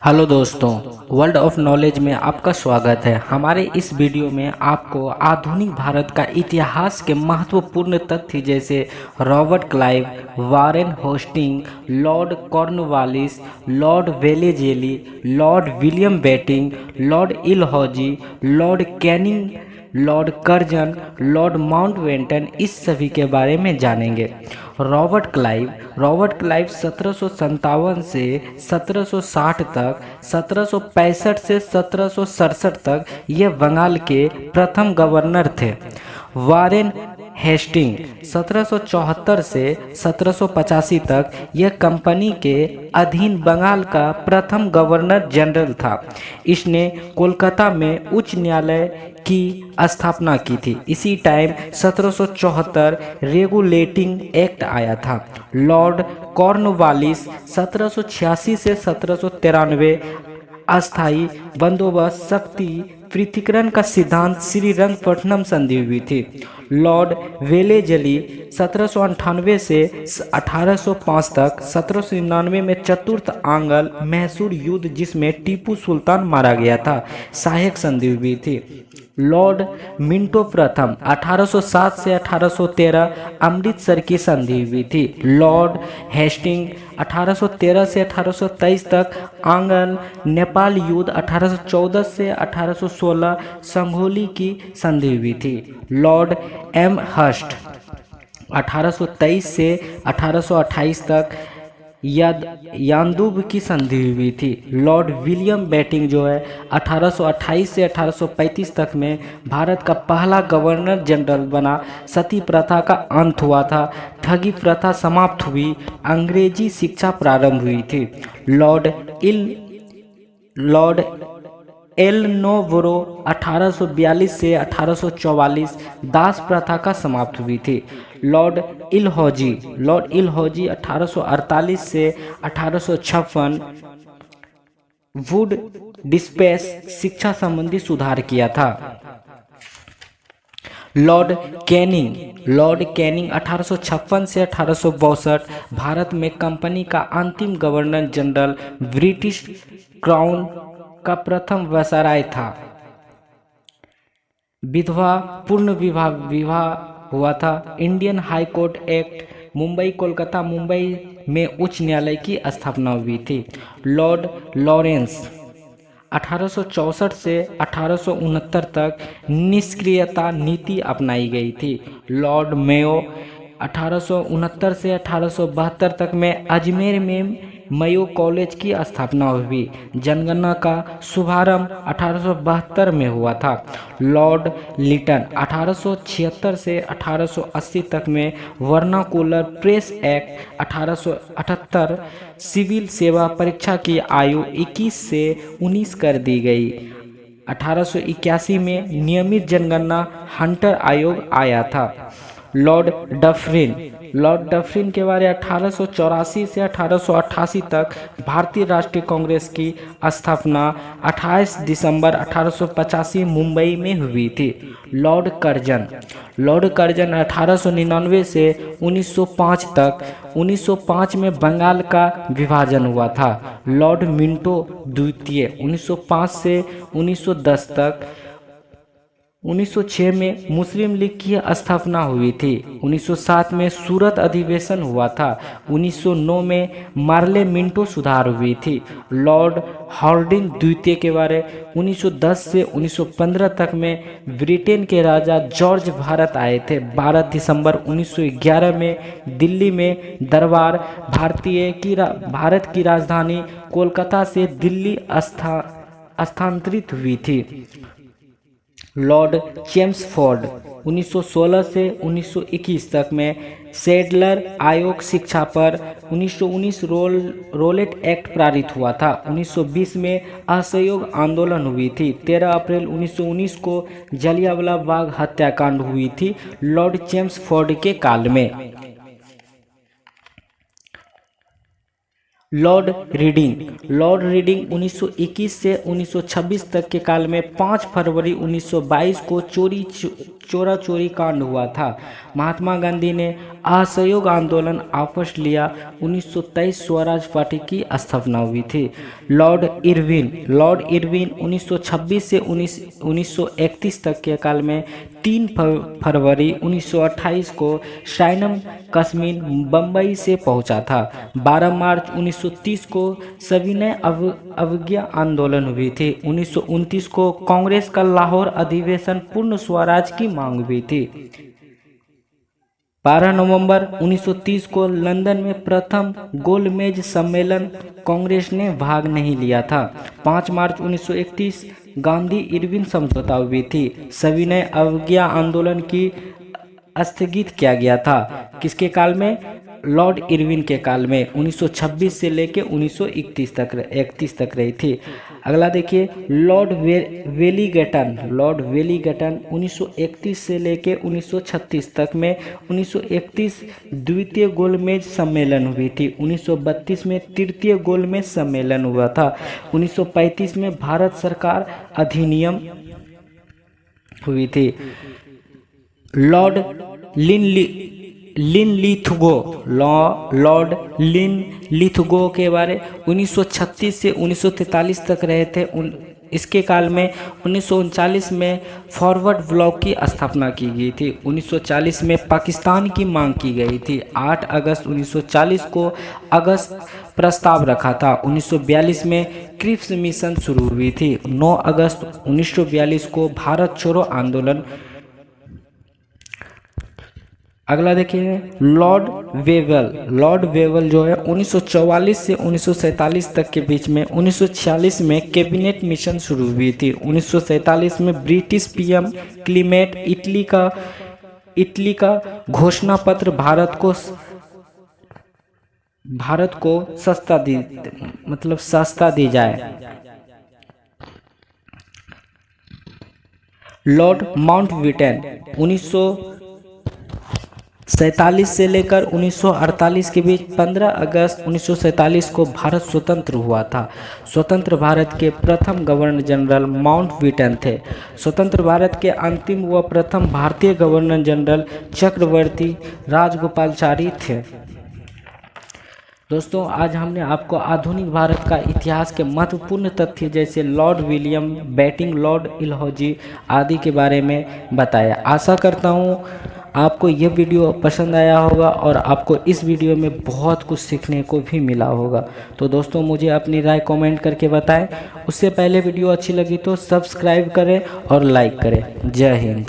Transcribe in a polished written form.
Hello दोस्तों, world of knowledge में आपका स्वागत है। हमारे इस वीडियो में आपको आधुनिक भारत का इतिहास के महत्वपूर्ण तथ्य जैसे Robert Clive, Warren Hastings, Lord Cornwallis, Lord Wellesley, Lord William Bentinck, Lord Dalhousie, Lord Canning, Lord Curzon, Lord Mountbatten, इस सभी के बारे में जानेंगे। रॉबर्ट क्लाइव 1757 से 1760 तक, 1765 से 1767 तक ये बंगाल के प्रथम गवर्नर थे। वारेन हेस्टिंग 1774 से 1785 तक यह कंपनी के अधीन बंगाल का प्रथम गवर्नर जनरल था। इसने कोलकाता में उच्च न्यायालय की स्थापना की थी। इसी टाइम 1774 रेगुलेटिंग एक्ट आया था। लॉर्ड कॉर्नवालिस 1786 से 1793 अस्थायी बंदोबस्त शक्ति पृथक्करण का सिद्धांत श्रीरंगपट्टनम संधि हुई थी। लॉर्ड वेलेजली 1798 से 1805 तक, 1799 में चतुर्थ आंग्ल मैसूर युद्ध जिसमें टीपू सुल्तान मारा गया था, सहायक संधि हुई थी। लॉर्ड मिंटो प्रथम 1807 से 1813 अमृतसर की संधि हुई थी। लॉर्ड हेस्टिंग 1813 से 1823 तक आंगल नेपाल युद्ध, 1814 से 1816 संघोली की संधि हुई थी। लॉर्ड एम हस्ट 1823 से 1828 तक यान्दूब की संधि हुई थी। लॉर्ड विलियम बेटिंग जो है 1828 से 1835 तक में भारत का पहला गवर्नर जनरल बना। सती प्रथा का अंत हुआ था, ठगी प्रथा समाप्त हुई, अंग्रेजी शिक्षा प्रारंभ हुई थी। लॉर्ड एलनोवरो 1842 से 1844 दास प्रथा का समाप्त हुई थी। लॉर्ड इलहौजी 1848 से 1856 वुड डिस्पेस शिक्षा संबंधी सुधार किया था। लॉर्ड कैनिंग 1856 से 1862 भारत में कंपनी का अंतिम गवर्नर जनरल, ब्रिटिश क्राउन का प्रथम वायसराय था। विधवा पूर्ण विवाह हुआ था। Indian high court act Mumbai में उच्च न्यायालय की स्थापना हुई थी। लॉर्ड लॉरेंस 1864 से 1869 तक निष्क्रियता नीति अपनाई गई थी। लॉर्ड मेयो 1869 से 1872 तक में अजमेर में मयो कॉलेज की स्थापना हुई। जनगणना का शुभारंभ 1872 में हुआ था। लॉर्ड लिटन 1876 से 1880 तक में वर्नाकुलर प्रेस एक्ट 1878 सिविल सेवा परीक्षा की आयु 21 से 19 कर दी गई। 1881 में नियमित जनगणना हंटर आयोग आया था। लॉर्ड डफरिन के बारे 1884 से 1888 तक भारतीय राष्ट्रीय कांग्रेस की स्थापना 28 दिसंबर 1885 मुंबई में हुई थी। लॉर्ड कर्जन 1899 से 1905 तक, 1905 में बंगाल का विभाजन हुआ था। लॉर्ड मिंटो द्वितीय 1905 से 1910 तक, 1906 में मुस्लिम लीग की स्थापना हुई थी। 1907 में सूरत अधिवेशन हुआ था। 1909 में मार्ले मिंटो सुधार हुई थी। लॉर्ड हॉर्डिंग द्वितीय के बारे 1910 से 1915 तक में ब्रिटेन के राजा जॉर्ज भारत आए थे। 12 दिसंबर 1911 में दिल्ली में दरबार भारत की राजधानी कोलकाता से दिल्ली स्थानांतरित हुई थी। लॉर्ड चेम्सफोर्ड 1916 से 1921 तक में सैडलर आयोग शिक्षा पर 1919 रोलेट एक्ट पारित हुआ था। 1920 में असहयोग आंदोलन हुई थी। 13 अप्रैल 1919 को जलियांवाला बाग हत्याकांड हुई थी लॉर्ड चेम्सफोर्ड के काल में। लॉर्ड रीडिंग 1921 से 1926 तक के काल में 5 फरवरी 1922 को चोरा चोरी कांड हुआ था। महात्मा गांधी ने असहयोग आंदोलन आपस लिया। 1923 स्वराज पार्टी की स्थापना हुई थी। लॉर्ड इरविन 1926 से 1931 तक के काल में 3 फरवरी 1928 को शाइनम कश्मीर बम्बई से पहुंचा था। 12 मार्च 1930 को सविनय अवज्ञा आंदोलन हुई थी। 1929 को कांग्रेस का लाहौर अधिवेशन पूर्ण स्वराज की मांग हुई थी। 12 नवंबर 1930 को लंदन में प्रथम गोलमेज सम्मेलन कांग्रेस ने भाग नहीं लिया था। 5 मार्च 1931 गांधी इरविन समझौता हुई थी। सविनय अवज्ञा आंदोलन की स्थगित किया गया था। किसके काल में? लॉर्ड इरविन के काल में। 1926 से लेकर 1931 तक रही थी। अगला देखिए, लॉर्ड वेलिंगटन 1931 से लेकर 1936 तक में। 1931 द्वितीय गोलमेज सम्मेलन हुई थी। 1932 में तृतीय गोलमेज सम्मेलन हुआ था। 1935 में भारत सरकार अधिनियम हुई थी। लॉर्ड लिथगो के बारे 1936 से 1943 तक रहे थे। इसके काल में 1939 में फॉरवर्ड ब्लॉक की स्थापना की गई थी। 1940 में पाकिस्तान की मांग की गई थी। 8 अगस्त 1940 को अगस्त प्रस्ताव रखा था। 1942 में क्रिप्स मिशन शुरू हुई थी। 9 अगस्त 1942 को भारत छोड़ो आंदोलन। अगला देखिए, लॉर्ड वेवल जो है 1944 से 1947 तक के बीच में। 1946 में कैबिनेट मिशन शुरू हुई थी। 1947 में ब्रिटिश पीएम क्लीमेट इटली का घोषणा पत्र भारत को सस्ता दी जाए। लॉर्ड माउंटबेटन 1947 से लेकर 1948 के बीच 15 अगस्त 1947 को भारत स्वतंत्र हुआ था। स्वतंत्र भारत के प्रथम गवर्नर जनरल माउंटबेटन थे। स्वतंत्र भारत के अंतिम व प्रथम भारतीय गवर्नर जनरल चक्रवर्ती राजगोपालाचारी थे। दोस्तों, आज हमने आपको आधुनिक भारत का इतिहास के महत्वपूर्ण तथ्य जैसे Lord William Bentinck, Lord Dalhousie आदि के बारे में बताया। आशा करता हूँ आपको यह वीडियो पसंद आया होगा और आपको इस वीडियो में बहुत कुछ सीखने को भी मिला होगा। तो दोस्तों, मुझे अपनी राय कमेंट करके बताएं। उससे पहले वीडियो अच्छी लगी तो सब्सक्राइब करें और लाइक करें। जय हिंद।